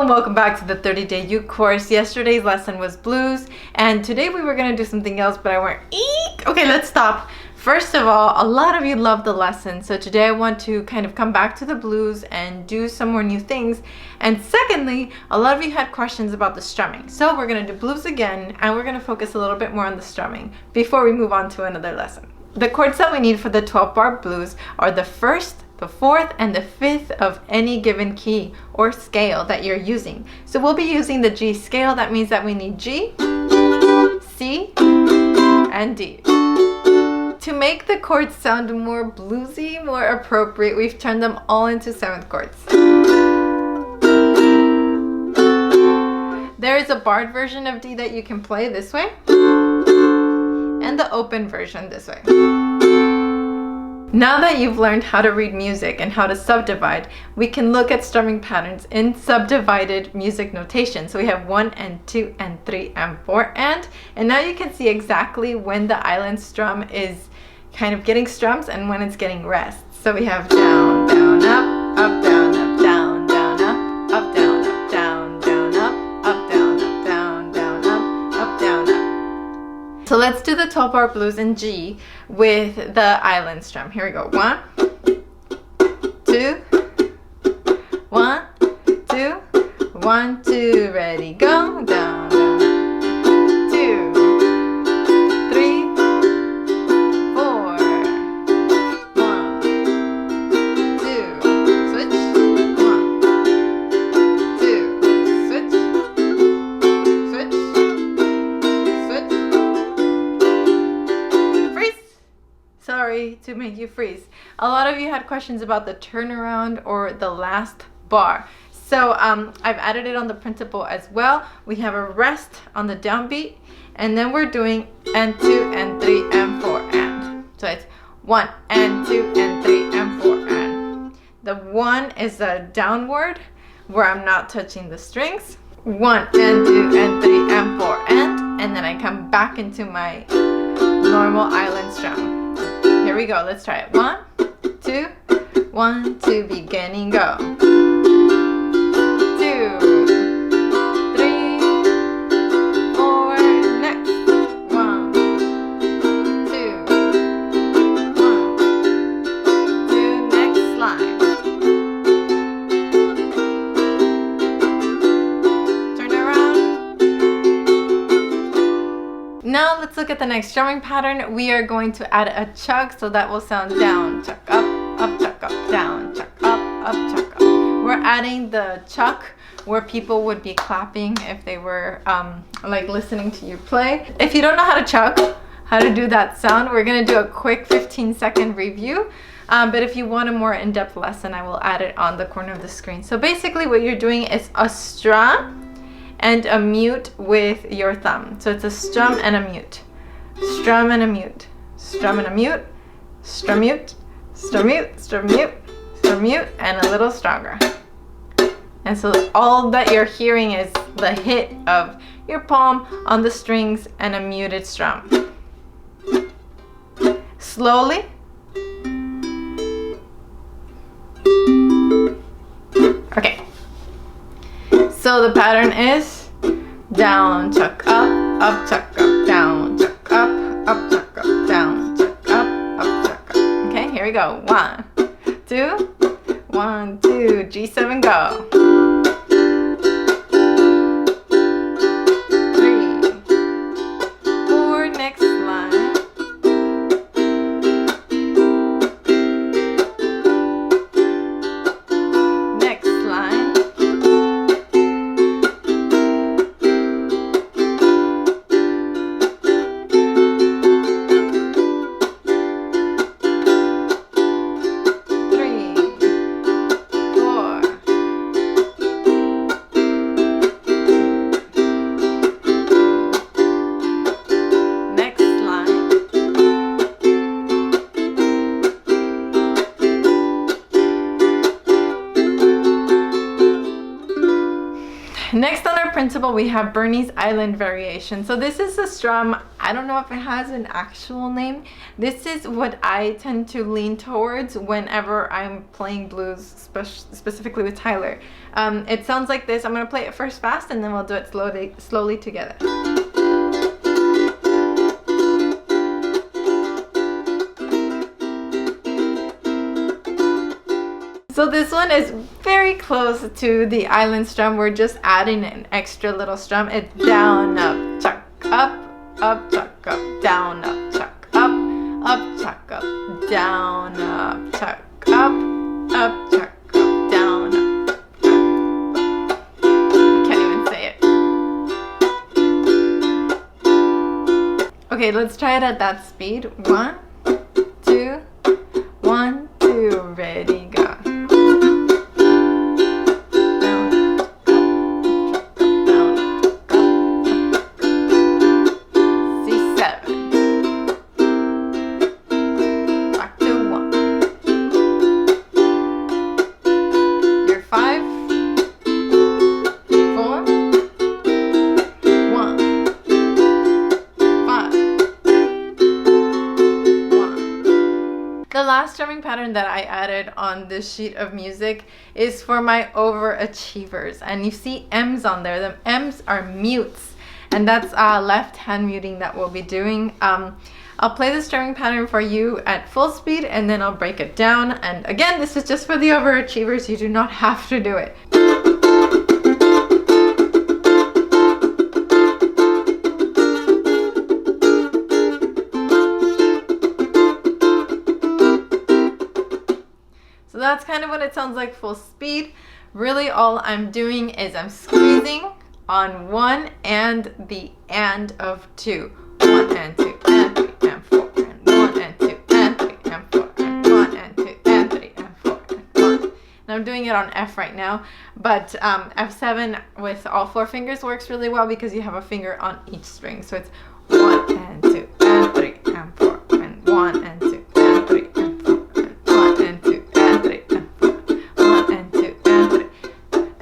and welcome back to the 30-day Uke course. Yesterday's lesson was blues, and today we were going to do something else, but I went, eek! Okay, let's stop. First of all, a lot of you loved the lesson, so today I want to kind of come back to the blues and do some more new things. And secondly, a lot of you had questions about the strumming. So we're going to do blues again, and we're going to focus a little bit more on the strumming before we move on to another lesson. The chords that we need for the 12-bar blues are the first, the fourth, and the fifth of any given key or scale that you're using. So we'll be using the G scale. That means that we need G, C, and D. To make the chords sound more bluesy, more appropriate, we've turned them all into 7th chords. There is a barred version of D that you can play this way, and the open version this way. Now that you've learned how to read music and how to subdivide, we can look at strumming patterns in subdivided music notation. So we have 1 and 2 and 3 and 4 and now you can see exactly when the island strum is kind of getting strums and when it's getting rests. So we have down, down, up, down, up, down, down, up, down, up, down, down, up, down, up, down, down, up, down, up. So let's do the 12-bar blues in G with the island strum. Here we go. 1, 2, 1, 2, 1, 2, ready, go. Down, down, up. 2, 3, 4, 1, 2, switch, 1, 2, switch, switch, switch. Sorry to make you freeze. A lot of you had questions about the turnaround or the last bar. So I've added it on the printable as well. We have a rest on the downbeat, and then we're doing and 2 and 3 and 4 and. So it's 1 and 2 and 3 and 4 and. The 1 is a downward where I'm not touching the strings. 1 and 2 and 3 and 4 and then I come back into my normal island strum. Here we go, let's try it. 1, 2, 1, 2, beginning, go. 2, 3, 4, next. 1, 2, 1, 2, next line. Turn around. Now let's look at the next strumming pattern. We are going to add a chug, so that will sound down, chug, up, chug, up, down, chug, up, chug, up. We're adding the chug where people would be clapping if they were like listening to you play. If you don't know how to chug, how to do that sound, we're gonna do a quick 15-second review. But if you want a more in-depth lesson, I will add it on the corner of the screen. So basically what you're doing is a strum and a mute with your thumb. So it's a strum and a mute. Strum and a mute. Strum and a mute. Strum mute. Strum mute. Strum mute. Strum mute. And a little stronger. And so all that you're hearing is the hit of your palm on the strings and a muted strum. Slowly. Okay. So the pattern is down, chuck, up, chuck, up, down, chuck, up, chuck, up, down, chuck, up, chuck, up. Okay, here we go. 1, 2, 1, 2, G7, go. 3, 4, next line. Next line. Next on our printable, we have Bernie's Island variation. So this is a strum I don't know if it has an actual name. This is what I tend to lean towards whenever I'm playing blues, specifically with Tyler. It sounds like this. I'm gonna play it first fast, and then we'll do it slowly together. So this one is very close to the island strum. We're just adding an extra little strum. It's down, up, chuck, up, chuck, up, down, up, chuck, up, chuck, up, down, up, chuck, up, chuck, up, down, up. I can't even say it. Okay, let's try it at that speed. 1, 2, 1, 2, ready, go. The last strumming pattern that I added on this sheet of music is for my Overachievers, and you see M's on there. The M's are mutes, and that's left hand muting that we'll be doing. I'll play the strumming pattern for you at full speed, and then I'll break it down. And again, this is just for the Overachievers. You do not have to do it. So that's kind of what it sounds like full speed. Really all I'm doing is I'm squeezing on 1 and the and of 2. 1 and 2 and 3 and 4 and 1 and 2 and 3 and 4 and 1 and 2 and 3 and 4 and 1. And I'm doing it on F right now, but F7 with all 4 fingers works really well because you have a finger on each string. So it's 1 and 2 and 3 and 4 and 1 and 2 and 3 and 4 and 1 and 2 and 3 and 4 1 and 2 and 3.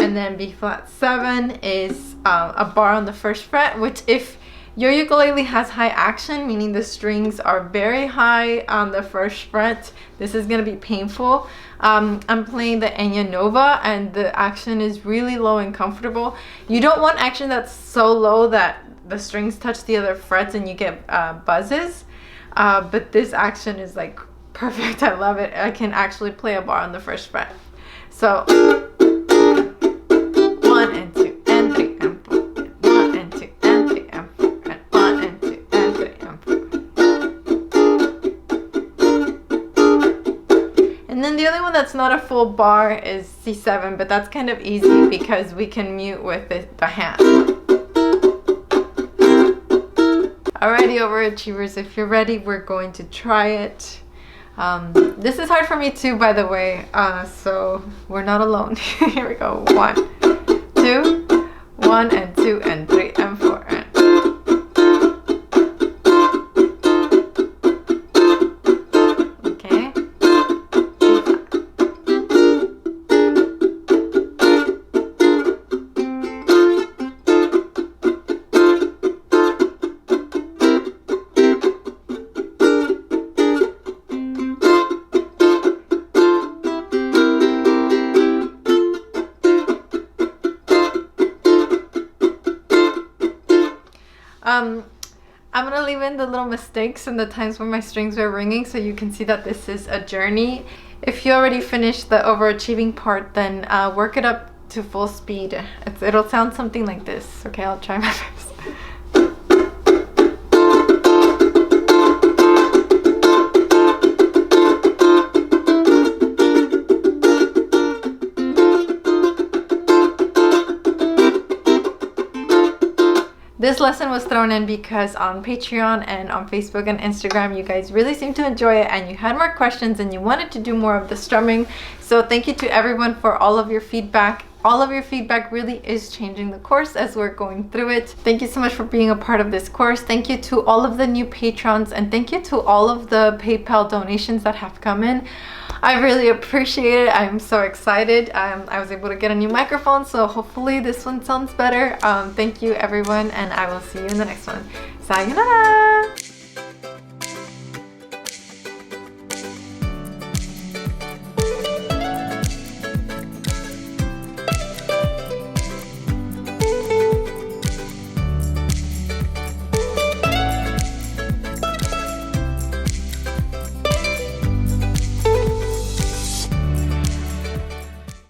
And then B flat 7 is a bar on the first fret, which if your ukulele has high action, meaning the strings are very high on the first fret, this is going to be painful. I'm playing the Enya Nova, and the action is really low and comfortable. You don't want action that's so low that the strings touch the other frets and you get buzzes. But this action is like perfect. I love it. I can actually play a bar on the first fret. So 1 and 2 and 3 and 4 and 1 and 2 and 3 and 4 and 1 and 2 and 3 and 4. And then the other one that's not a full bar is C7, but that's kind of easy because we can mute with the hand. Alrighty, Overachievers, if you're ready, we're going to try it. This is hard for me too, by the way, so we're not alone. Here we go. 1, 2, 1 and 2 and 3 and 4 and okay. I'm gonna leave in the little mistakes and the times when my strings were ringing so you can see that this is a journey. If you already finished the overachieving part, then work it up to full speed. It'll sound something like this. Okay, I'll try my best. This lesson was thrown in because on Patreon and on Facebook and Instagram, you guys really seemed to enjoy it and you had more questions and you wanted to do more of the strumming. So thank you to everyone for all of your feedback. All of your feedback really is changing the course as we're going through it. Thank you so much for being a part of this course. Thank you to all of the new patrons and thank you to all of the PayPal donations that have come in. I really appreciate it. I'm so excited. I was able to get a new microphone, so hopefully this one sounds better. Thank you everyone, and I will see you in the next one. Sayonara!